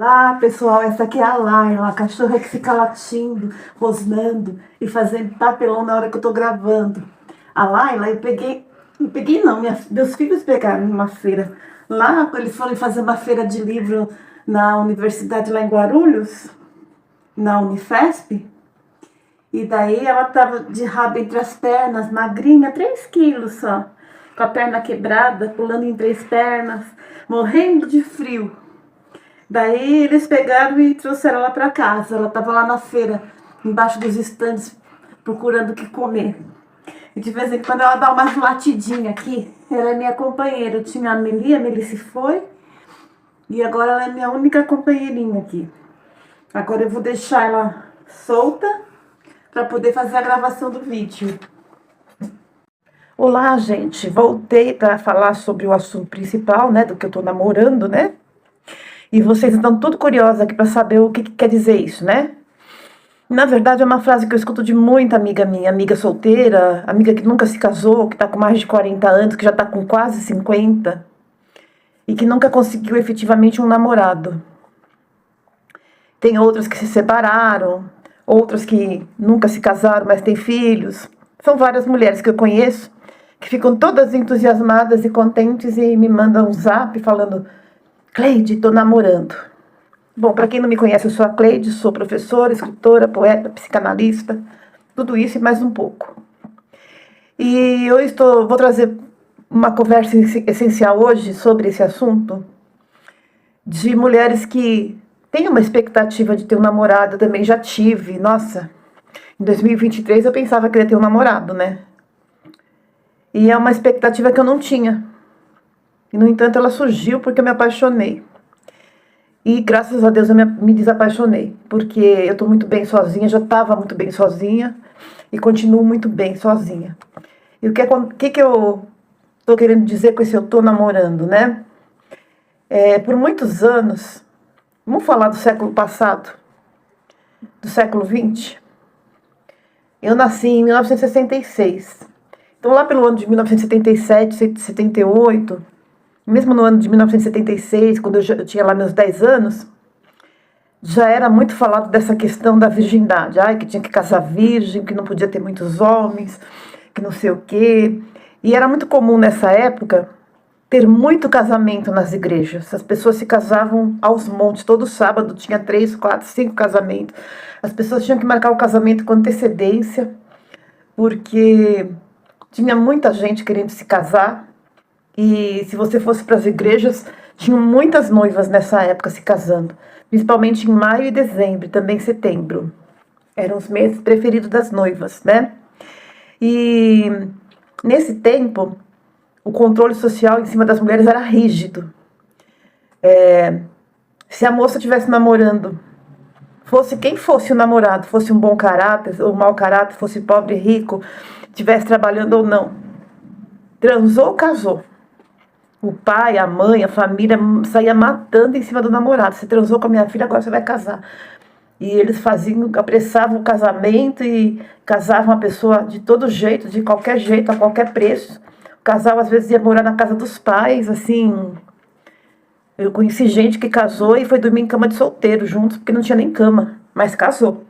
Olá, pessoal, essa aqui é a Laila, a cachorra que fica latindo, rosnando e fazendo papelão na hora que eu tô gravando. A Laila, não peguei não, meus filhos pegaram numa feira. Lá, eles foram fazer uma feira de livro na universidade lá em Guarulhos, na Unifesp. E daí ela tava de rabo entre as pernas, magrinha, 3 quilos só. Com a perna quebrada, pulando em 3 pernas, morrendo de frio. Daí eles pegaram e trouxeram ela para casa. Ela estava lá na feira, embaixo dos estandes, procurando o que comer. E de vez em quando ela dá umas latidinhas aqui. Ela é minha companheira. Eu tinha a Meli se foi. E agora ela é minha única companheirinha aqui. Agora eu vou deixar ela solta para poder fazer a gravação do vídeo. Olá, gente. Voltei para falar sobre o assunto principal, né? Do que eu tô namorando, né? E vocês estão tudo curiosos aqui para saber o que quer dizer isso, né? Na verdade, é uma frase que eu escuto de muita amiga minha, amiga solteira, amiga que nunca se casou, que está com mais de 40 anos, que já está com quase 50, e que nunca conseguiu efetivamente um namorado. Tem outras que se separaram, outras que nunca se casaram, mas têm filhos. São várias mulheres que eu conheço, que ficam todas entusiasmadas e contentes e me mandam um zap falando: Cleide, tô namorando. Bom, para quem não me conhece, eu sou a Cleide, sou professora, escritora, poeta, psicanalista, tudo isso e mais um pouco. E eu vou trazer uma conversa essencial hoje sobre esse assunto de mulheres que têm uma expectativa de ter um namorado. Eu também já tive. Nossa, em 2023 eu pensava que ia ter um namorado, né? E é uma expectativa que eu não tinha. E, no entanto, ela surgiu porque eu me apaixonei. E, graças a Deus, eu me desapaixonei. Porque eu tô muito bem sozinha, já estava muito bem sozinha. E continuo muito bem sozinha. E o que eu tô querendo dizer com esse eu tô namorando, né? Por muitos anos, vamos falar do século passado, do século XX. Eu nasci em 1966. Então, lá pelo ano de 1977, 78... Mesmo no ano de 1976, quando eu tinha lá meus 10 anos, já era muito falado dessa questão da virgindade. Ai, que tinha que casar virgem, que não podia ter muitos homens, que não sei o quê. E era muito comum nessa época ter muito casamento nas igrejas. As pessoas se casavam aos montes. Todo sábado tinha 3, 4, 5 casamentos. As pessoas tinham que marcar o casamento com antecedência, porque tinha muita gente querendo se casar. E se você fosse para as igrejas, tinham muitas noivas nessa época se casando, principalmente em maio e dezembro, também setembro. Eram os meses preferidos das noivas, né? E nesse tempo, o controle social em cima das mulheres era rígido. Se a moça estivesse namorando, fosse quem fosse o namorado, fosse um bom caráter ou mau caráter, fosse pobre, rico, estivesse trabalhando ou não, transou, casou. O pai, a mãe, a família saía matando em cima do namorado. Você transou com a minha filha, agora você vai casar. E eles apressavam o casamento e casavam a pessoa de todo jeito, de qualquer jeito, a qualquer preço. O casal às vezes ia morar na casa dos pais, assim. Eu conheci gente que casou e foi dormir em cama de solteiro juntos, porque não tinha nem cama, mas casou.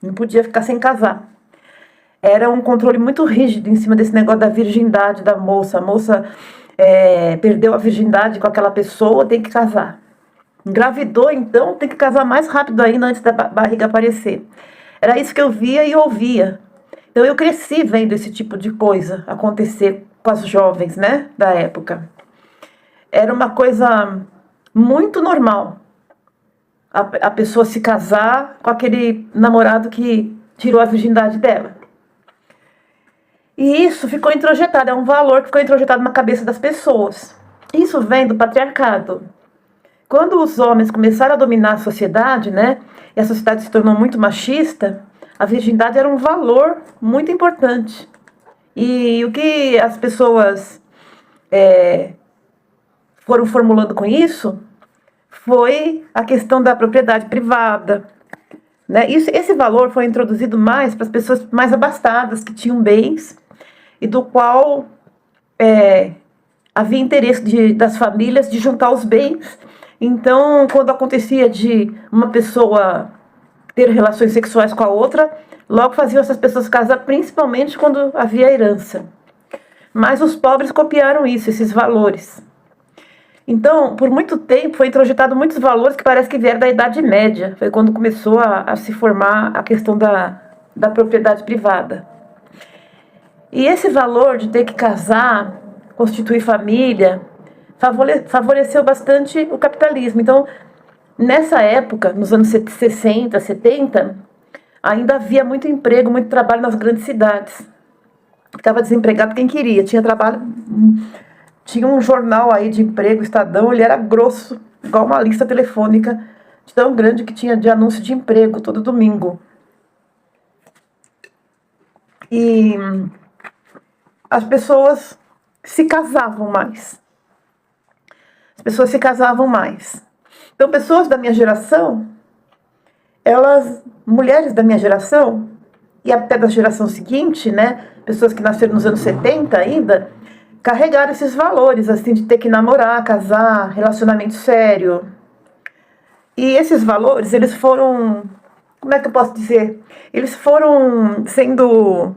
Não podia ficar sem casar. Era um controle muito rígido em cima desse negócio da virgindade da moça. A moça perdeu a virgindade com aquela pessoa, tem que casar. Engravidou, então tem que casar mais rápido ainda antes da barriga aparecer. Era isso que eu via e ouvia. Então eu cresci vendo esse tipo de coisa acontecer com as jovens, né, da época. Era uma coisa muito normal a pessoa se casar com aquele namorado que tirou a virgindade dela. E isso ficou introjetado, é um valor que ficou introjetado na cabeça das pessoas. Isso vem do patriarcado. Quando os homens começaram a dominar a sociedade, né, e a sociedade se tornou muito machista, a virgindade era um valor muito importante. E o que as pessoas foram formulando com isso foi a questão da propriedade privada, né? Esse valor foi introduzido mais para as pessoas mais abastadas, que tinham bens, e do qual havia interesse das famílias de juntar os bens Então, quando acontecia de uma pessoa ter relações sexuais com a outra, logo faziam essas pessoas casar, principalmente quando havia herança. Mas os pobres copiaram isso, esses valores. Então, por muito tempo, foi introjetado muitos valores que parece que vieram da Idade Média. Foi quando começou a se formar a questão da propriedade privada. E esse valor de ter que casar, constituir família, favoreceu bastante o capitalismo. Então, nessa época, nos anos 60, 70, ainda havia muito emprego, muito trabalho nas grandes cidades. Ficava desempregado quem queria, tinha trabalho. Tinha um jornal aí de emprego, Estadão, ele era grosso, igual uma lista telefônica, tão grande que tinha de anúncio de emprego todo domingo. E as pessoas se casavam mais. As pessoas se casavam mais. Então, pessoas da minha geração, mulheres da minha geração, e até da geração seguinte, né, pessoas que nasceram nos anos 70 ainda, carregaram esses valores, assim, de ter que namorar, casar, relacionamento sério. E esses valores, eles foram, como é que eu posso dizer? Eles foram sendo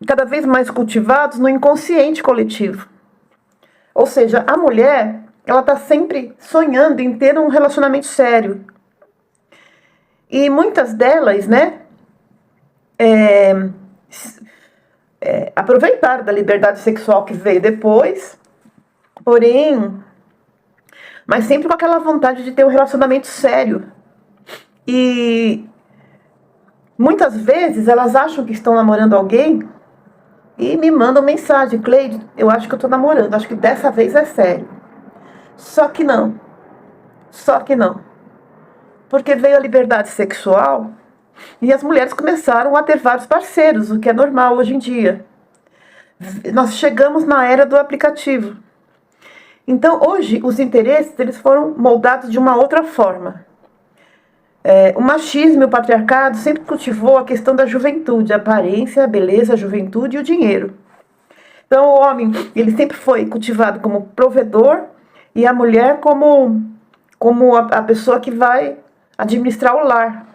cada vez mais cultivados no inconsciente coletivo. Ou seja, a mulher, ela está sempre sonhando em ter um relacionamento sério. E muitas delas, né, aproveitaram da liberdade sexual que veio depois, porém, mas sempre com aquela vontade de ter um relacionamento sério. E muitas vezes elas acham que estão namorando alguém e me mandam mensagem: Cleide, eu acho que eu estou namorando, acho que dessa vez é sério. Só que não. Porque veio a liberdade sexual e as mulheres começaram a ter vários parceiros, o que é normal hoje em dia. Nós chegamos na era do aplicativo. Então, hoje, os interesses eles foram moldados de uma outra forma. O machismo e o patriarcado sempre cultivou a questão da juventude, a aparência, a beleza, a juventude e o dinheiro. Então, o homem ele sempre foi cultivado como provedor e a mulher como a pessoa que vai administrar o lar.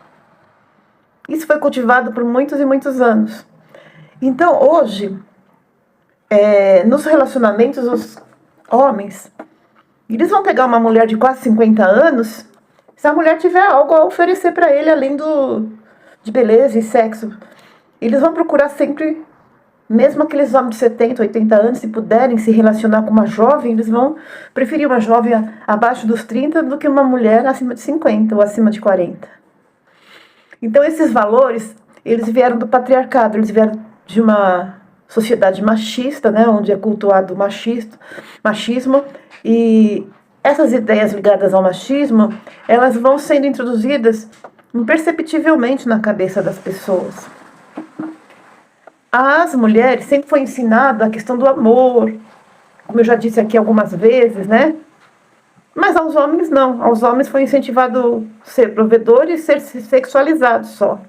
Isso foi cultivado por muitos e muitos anos. Então, hoje, nos relacionamentos, os homens, eles vão pegar uma mulher de quase 50 anos, se a mulher tiver algo a oferecer para ele, além de beleza e sexo. Eles vão procurar sempre, mesmo aqueles homens de 70, 80 anos, se puderem se relacionar com uma jovem, eles vão preferir uma jovem abaixo dos 30 do que uma mulher acima de 50 ou acima de 40. Então, esses valores, eles vieram do patriarcado, eles vieram de uma sociedade machista, né, onde é cultuado o machismo, e essas ideias ligadas ao machismo, elas vão sendo introduzidas imperceptivelmente na cabeça das pessoas. Às mulheres sempre foi ensinada a questão do amor, como eu já disse aqui algumas vezes, né? Mas aos homens não. Aos homens foi incentivado ser provedor e ser sexualizado só.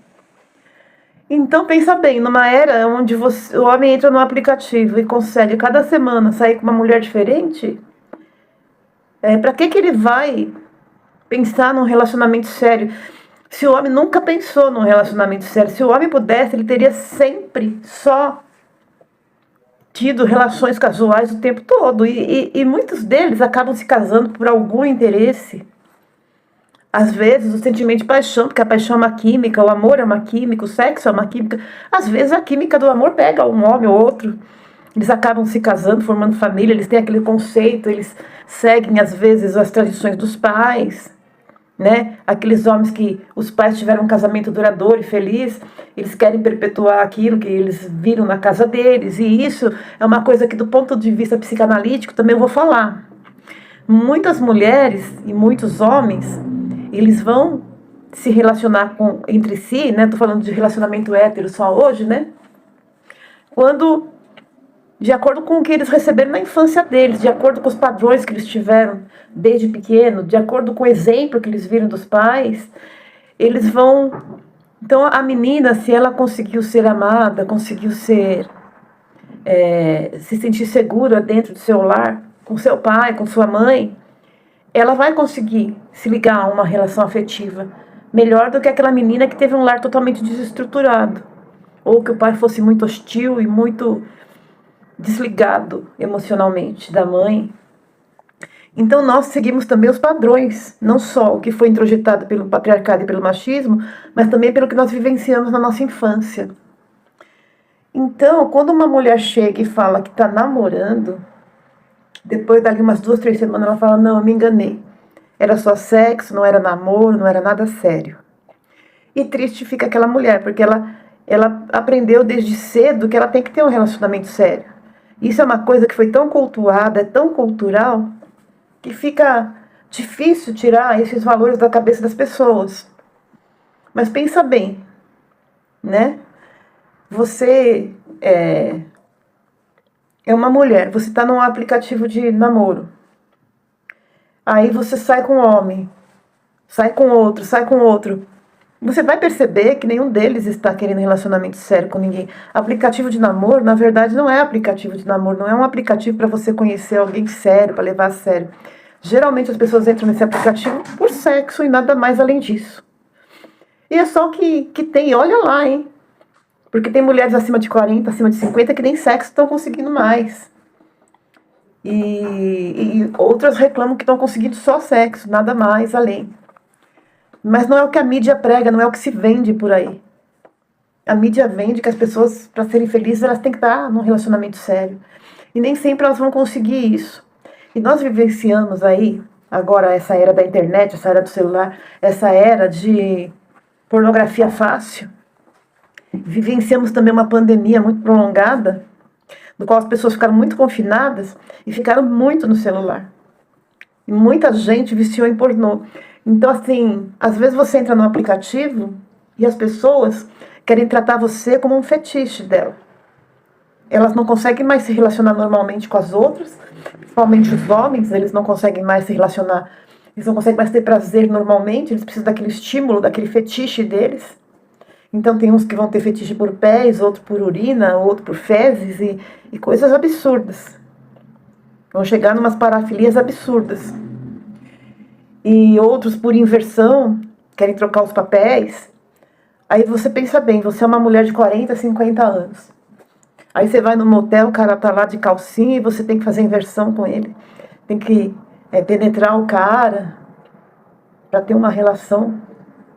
Então pensa bem, numa era onde o homem entra no aplicativo e consegue cada semana sair com uma mulher diferente, para que ele vai pensar num relacionamento sério? Se o homem nunca pensou num relacionamento sério, se o homem pudesse, ele teria sempre só tido relações casuais o tempo todo. E muitos deles acabam se casando por algum interesse. Às vezes o sentimento de paixão, porque a paixão é uma química, o amor é uma química, o sexo é uma química. Às vezes a química do amor pega um homem ou outro. Eles acabam se casando, formando família, eles têm aquele conceito, eles seguem às vezes as tradições dos pais, né? Aqueles homens que os pais tiveram um casamento duradouro e feliz, eles querem perpetuar aquilo que eles viram na casa deles, e isso é uma coisa que do ponto de vista psicanalítico também eu vou falar. Muitas mulheres e muitos homens, eles vão se relacionar entre si, né? Tô falando de relacionamento hétero só hoje, né? Quando, de acordo com o que eles receberam na infância deles, de acordo com os padrões que eles tiveram desde pequeno, de acordo com o exemplo que eles viram dos pais, eles vão... Então, a menina, se ela conseguiu ser amada, conseguiu se sentir segura dentro do seu lar, com seu pai, com sua mãe, ela vai conseguir se ligar a uma relação afetiva melhor do que aquela menina que teve um lar totalmente desestruturado, ou que o pai fosse muito hostil e muito desligado emocionalmente da mãe. Então nós seguimos também os padrões, não só o que foi introjetado pelo patriarcado e pelo machismo, mas também pelo que nós vivenciamos na nossa infância. Então, quando uma mulher chega e fala que está namorando, depois dali umas 2, 3 semanas ela fala, não, eu me enganei. Era só sexo, não era namoro, não era nada sério. E triste fica aquela mulher, porque ela aprendeu desde cedo que ela tem que ter um relacionamento sério. Isso é uma coisa que foi tão cultuada, é tão cultural, que fica difícil tirar esses valores da cabeça das pessoas. Mas pensa bem, né? Você é uma mulher, você está num aplicativo de namoro. Aí você sai com um homem, sai com outro, sai com outro. Você vai perceber que nenhum deles está querendo relacionamento sério com ninguém. Aplicativo de namoro, na verdade, não é aplicativo de namoro, não é um aplicativo para você conhecer alguém sério, para levar a sério. Geralmente as pessoas entram nesse aplicativo por sexo e nada mais além disso. E é só o que tem, olha lá, hein? Porque tem mulheres acima de 40, acima de 50 que nem sexo estão conseguindo mais. E outras reclamam que estão conseguindo só sexo, nada mais além. Mas não é o que a mídia prega, não é o que se vende por aí. A mídia vende que as pessoas, para serem felizes, elas têm que estar num relacionamento sério. E nem sempre elas vão conseguir isso. E nós vivenciamos aí, agora, essa era da internet, essa era do celular, essa era de pornografia fácil. Vivenciamos também uma pandemia muito prolongada, no qual as pessoas ficaram muito confinadas e ficaram muito no celular. E muita gente viciou em pornô. Então, assim, às vezes você entra no aplicativo e as pessoas querem tratar você como um fetiche dela. Elas não conseguem mais se relacionar normalmente com as outras, principalmente os homens, eles não conseguem mais se relacionar, eles não conseguem mais ter prazer normalmente, eles precisam daquele estímulo, daquele fetiche deles. Então tem uns que vão ter fetiche por pés, outro por urina, outro por fezes e coisas absurdas. Vão chegar numas parafilias absurdas. E outros por inversão, querem trocar os papéis. Aí você pensa bem, você é uma mulher de 40, 50 anos. Aí você vai no motel, o cara tá lá de calcinha e você tem que fazer inversão com ele. Tem que penetrar o cara para ter uma relação.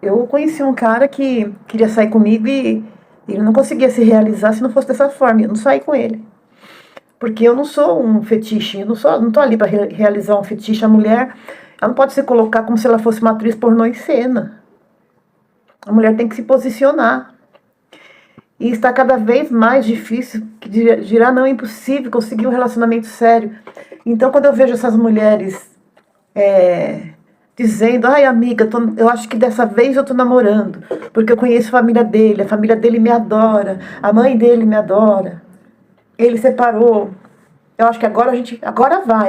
Eu conheci um cara que queria sair comigo e ele não conseguia se realizar se não fosse dessa forma. Eu não saí com ele. Porque eu não sou um fetiche, eu não tô ali para realizar um fetiche. A mulher, ela não pode se colocar como se ela fosse uma atriz pornô em cena. A mulher tem que se posicionar. E está cada vez mais difícil, que dirá não, é impossível conseguir um relacionamento sério. Então, quando eu vejo essas mulheres dizendo, ai amiga, eu acho que dessa vez eu tô namorando, porque eu conheço a família dele me adora, a mãe dele me adora, ele separou, eu acho que agora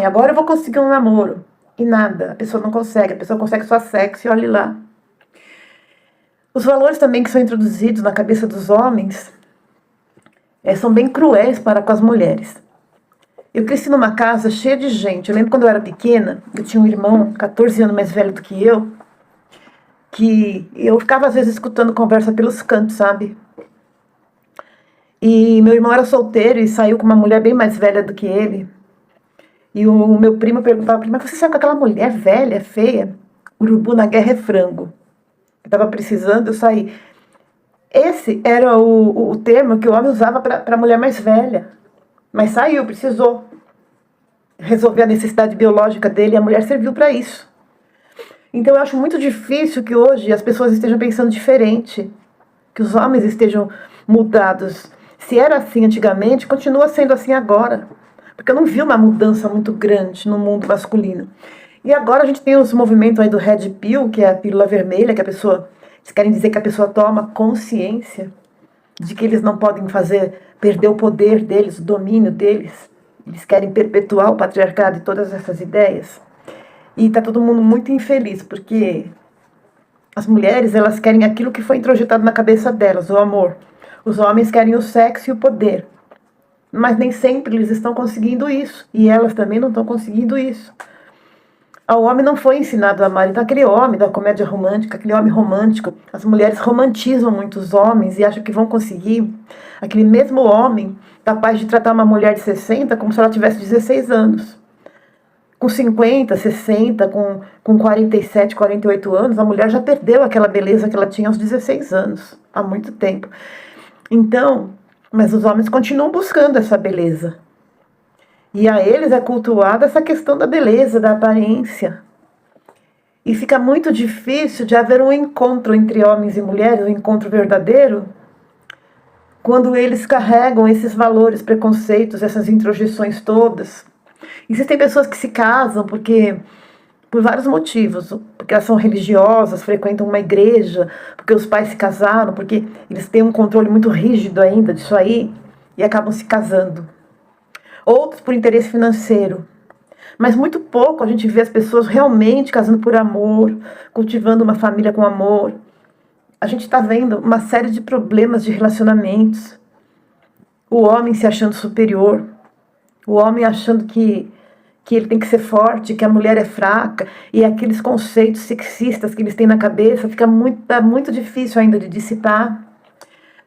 agora eu vou conseguir um namoro. E nada, a pessoa não consegue, a pessoa consegue só sexo e olhe lá. Os valores também que são introduzidos na cabeça dos homens são bem cruéis para com as mulheres. Eu cresci numa casa cheia de gente. Eu lembro quando eu era pequena, eu tinha um irmão 14 anos mais velho do que eu ficava às vezes escutando conversa pelos cantos, sabe? E meu irmão era solteiro e saiu com uma mulher bem mais velha do que ele. E o meu primo perguntava para mim, mas você saiu com aquela mulher velha, feia? Urubu na guerra é frango. Eu estava precisando, eu saí. Esse era o termo que o homem usava para a mulher mais velha. Mas saiu, precisou resolver a necessidade biológica dele e a mulher serviu para isso. Então eu acho muito difícil que hoje as pessoas estejam pensando diferente, que os homens estejam mudados. Se era assim antigamente, continua sendo assim agora. Porque eu não vi uma mudança muito grande no mundo masculino. E agora a gente tem os movimentos aí do Red Pill, que é a pílula vermelha, que eles querem dizer que a pessoa toma consciência de que eles não podem perder o poder deles, o domínio deles. Eles querem perpetuar o patriarcado e todas essas ideias. E está todo mundo muito infeliz, porque as mulheres, elas querem aquilo que foi introjetado na cabeça delas, o amor. Os homens querem o sexo e o poder. Mas nem sempre eles estão conseguindo isso. E elas também não estão conseguindo isso. Ao homem não foi ensinado a amar. Então, aquele homem da comédia romântica, aquele homem romântico, as mulheres romantizam muito os homens e acham que vão conseguir. Aquele mesmo homem capaz de tratar uma mulher de 60 como se ela tivesse 16 anos. Com 50, 60, com 47, 48 anos, a mulher já perdeu aquela beleza que ela tinha aos 16 anos, há muito tempo. Então, mas os homens continuam buscando essa beleza. E a eles é cultuada essa questão da beleza, da aparência. E fica muito difícil de haver um encontro entre homens e mulheres, um encontro verdadeiro, quando eles carregam esses valores, preconceitos, essas introjeções todas. Existem pessoas que se casam por vários motivos, porque elas são religiosas, frequentam uma igreja, porque os pais se casaram, porque eles têm um controle muito rígido ainda disso aí, e acabam se casando. Outros por interesse financeiro. Mas muito pouco a gente vê as pessoas realmente casando por amor, cultivando uma família com amor. A gente está vendo uma série de problemas de relacionamentos. O homem se achando superior, o homem achando que ele tem que ser forte, que a mulher é fraca, e aqueles conceitos sexistas que eles têm na cabeça, tá muito difícil ainda de dissipar.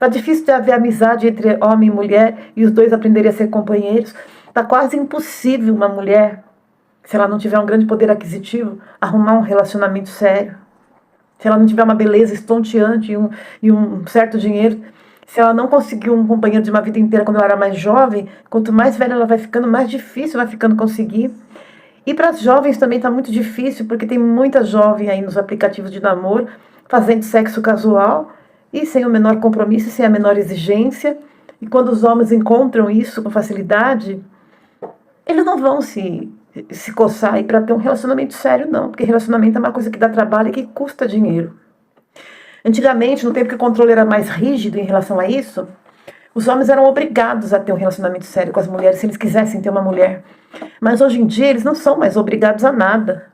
Tá difícil de haver amizade entre homem e mulher e os dois aprenderem a ser companheiros. Tá quase impossível uma mulher, se ela não tiver um grande poder aquisitivo, arrumar um relacionamento sério. Se ela não tiver uma beleza estonteante e um certo dinheiro, se ela não conseguiu um companheiro de uma vida inteira quando ela era mais jovem, quanto mais velha ela vai ficando, mais difícil vai ficando conseguir. E para as jovens também está muito difícil, porque tem muita jovem aí nos aplicativos de namoro, fazendo sexo casual, e sem o menor compromisso, sem a menor exigência. E quando os homens encontram isso com facilidade, eles não vão se coçar aí para ter um relacionamento sério, não. Porque relacionamento é uma coisa que dá trabalho e que custa dinheiro. Antigamente, no tempo que o controle era mais rígido em relação a isso, os homens eram obrigados a ter um relacionamento sério com as mulheres, se eles quisessem ter uma mulher. Mas hoje em dia, eles não são mais obrigados a nada,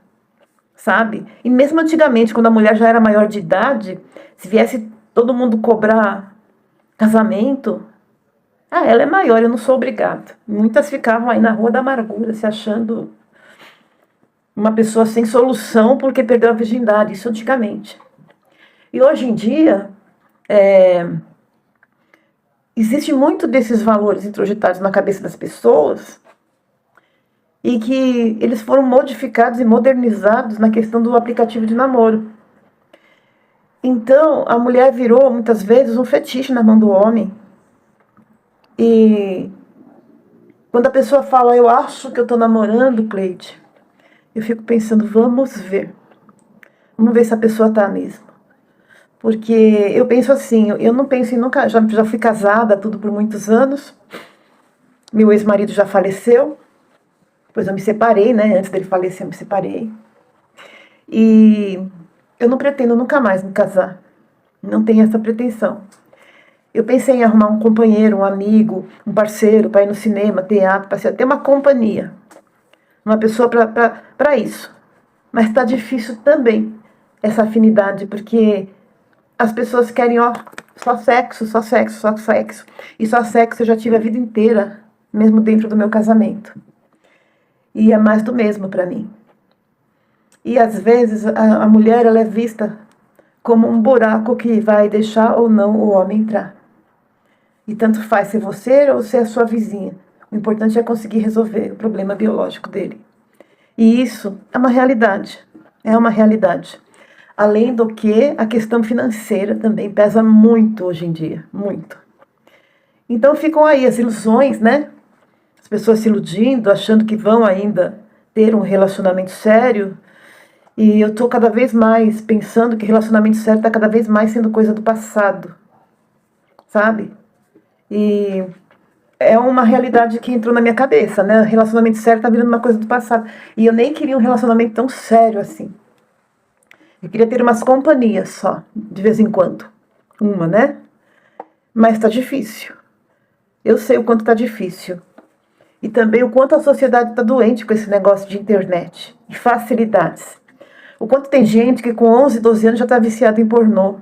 sabe? E mesmo antigamente, quando a mulher já era maior de idade, se viesse todo mundo cobrar casamento, ela é maior, eu não sou obrigada. Muitas ficavam aí na rua da amargura, se achando uma pessoa sem solução porque perdeu a virgindade, isso antigamente. E hoje em dia, existe muito desses valores introjetados na cabeça das pessoas e que eles foram modificados e modernizados na questão do aplicativo de namoro. Então, a mulher virou, muitas vezes, um fetiche na mão do homem. E quando a pessoa fala, eu acho que eu estou namorando, Cleide, eu fico pensando, vamos ver. Vamos ver se a pessoa está mesmo. Porque eu penso assim, eu não penso em nunca, já fui casada, tudo por muitos anos. Meu ex-marido já faleceu. Depois eu me separei, né? Antes dele falecer, eu me separei. E eu não pretendo nunca mais me casar. Não tenho essa pretensão. Eu pensei em arrumar um companheiro, um amigo, um parceiro para ir no cinema, teatro, para ter uma companhia. Uma pessoa para isso. Mas está difícil também essa afinidade, porque as pessoas querem, só sexo, só sexo, só sexo. E só sexo eu já tive a vida inteira, mesmo dentro do meu casamento. E é mais do mesmo para mim. E às vezes a mulher ela é vista como um buraco que vai deixar ou não o homem entrar. E tanto faz ser você ou ser a sua vizinha. O importante é conseguir resolver o problema biológico dele. E isso é uma realidade. É uma realidade. Além do que, a questão financeira também pesa muito hoje em dia. Muito. Então ficam aí as ilusões, né? As pessoas se iludindo, achando que vão ainda ter um relacionamento sério. E eu tô cada vez mais pensando que relacionamento sério tá cada vez mais sendo coisa do passado. Sabe? E é uma realidade que entrou na minha cabeça, né? Relacionamento sério tá virando uma coisa do passado. E eu nem queria um relacionamento tão sério assim. Eu queria ter umas companhias só, de vez em quando. Uma, né? Mas tá difícil. Eu sei o quanto tá difícil. E também o quanto a sociedade tá doente com esse negócio de internet. De facilidades. O quanto tem gente que com 11, 12 anos já tá viciada em pornô.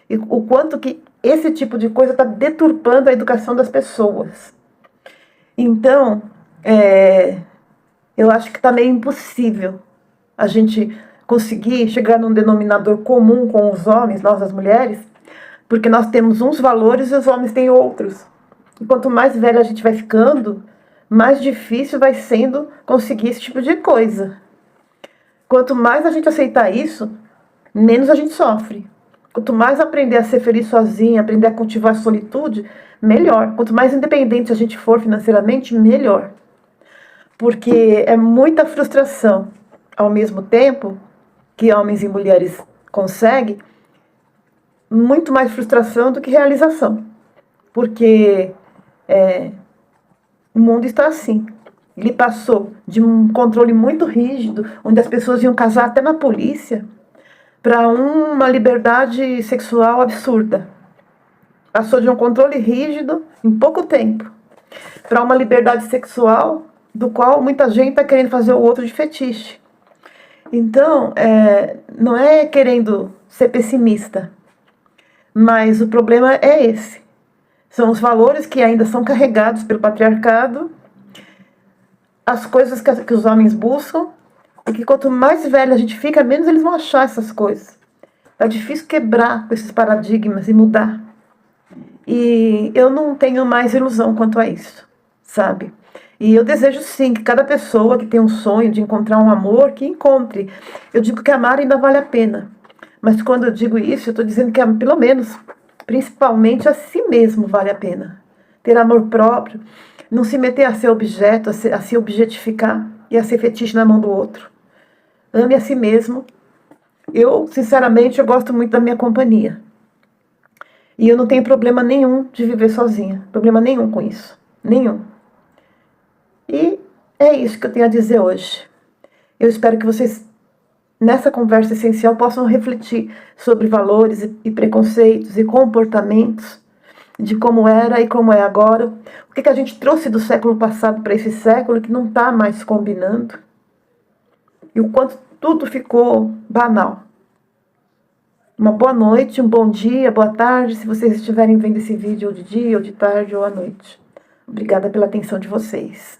E o quanto que esse tipo de coisa tá deturpando a educação das pessoas. Então, eu acho que tá meio impossível a gente conseguir chegar num denominador comum com os homens, nós as mulheres, porque nós temos uns valores e os homens têm outros. E quanto mais velha a gente vai ficando, mais difícil vai sendo conseguir esse tipo de coisa. Quanto mais a gente aceitar isso, menos a gente sofre. Quanto mais aprender a ser feliz sozinha, aprender a cultivar a solitude, melhor. Quanto mais independente a gente for financeiramente, melhor. Porque é muita frustração. Ao mesmo tempo que homens e mulheres conseguem, muito mais frustração do que realização. Porque o mundo está assim. Ele passou de um controle muito rígido, onde as pessoas iam casar até na polícia, para uma liberdade sexual absurda. Passou de um controle rígido em pouco tempo, para uma liberdade sexual do qual muita gente está querendo fazer o outro de fetiche. Então, não é querendo ser pessimista, mas o problema é esse. São os valores que ainda são carregados pelo patriarcado, as coisas que os homens buscam, e que quanto mais velha a gente fica, menos eles vão achar essas coisas. É difícil quebrar com esses paradigmas e mudar. E eu não tenho mais ilusão quanto a isso, sabe? E eu desejo sim que cada pessoa que tem um sonho de encontrar um amor, que encontre. Eu digo que amar ainda vale a pena. Mas quando eu digo isso, eu estou dizendo que pelo menos, principalmente a si mesmo vale a pena. Ter amor próprio, não se meter a ser objeto, a se objetificar e a ser fetiche na mão do outro. Ame a si mesmo. Eu, sinceramente, eu gosto muito da minha companhia. E eu não tenho problema nenhum de viver sozinha. Problema nenhum com isso. Nenhum. E é isso que eu tenho a dizer hoje. Eu espero que vocês, nessa conversa essencial, possam refletir sobre valores e preconceitos e comportamentos, de como era e como é agora. O que a gente trouxe do século passado para esse século que não está mais combinando. E o quanto tudo ficou banal. Uma boa noite, um bom dia, boa tarde, se vocês estiverem vendo esse vídeo ou de dia, ou de tarde, ou à noite. Obrigada pela atenção de vocês.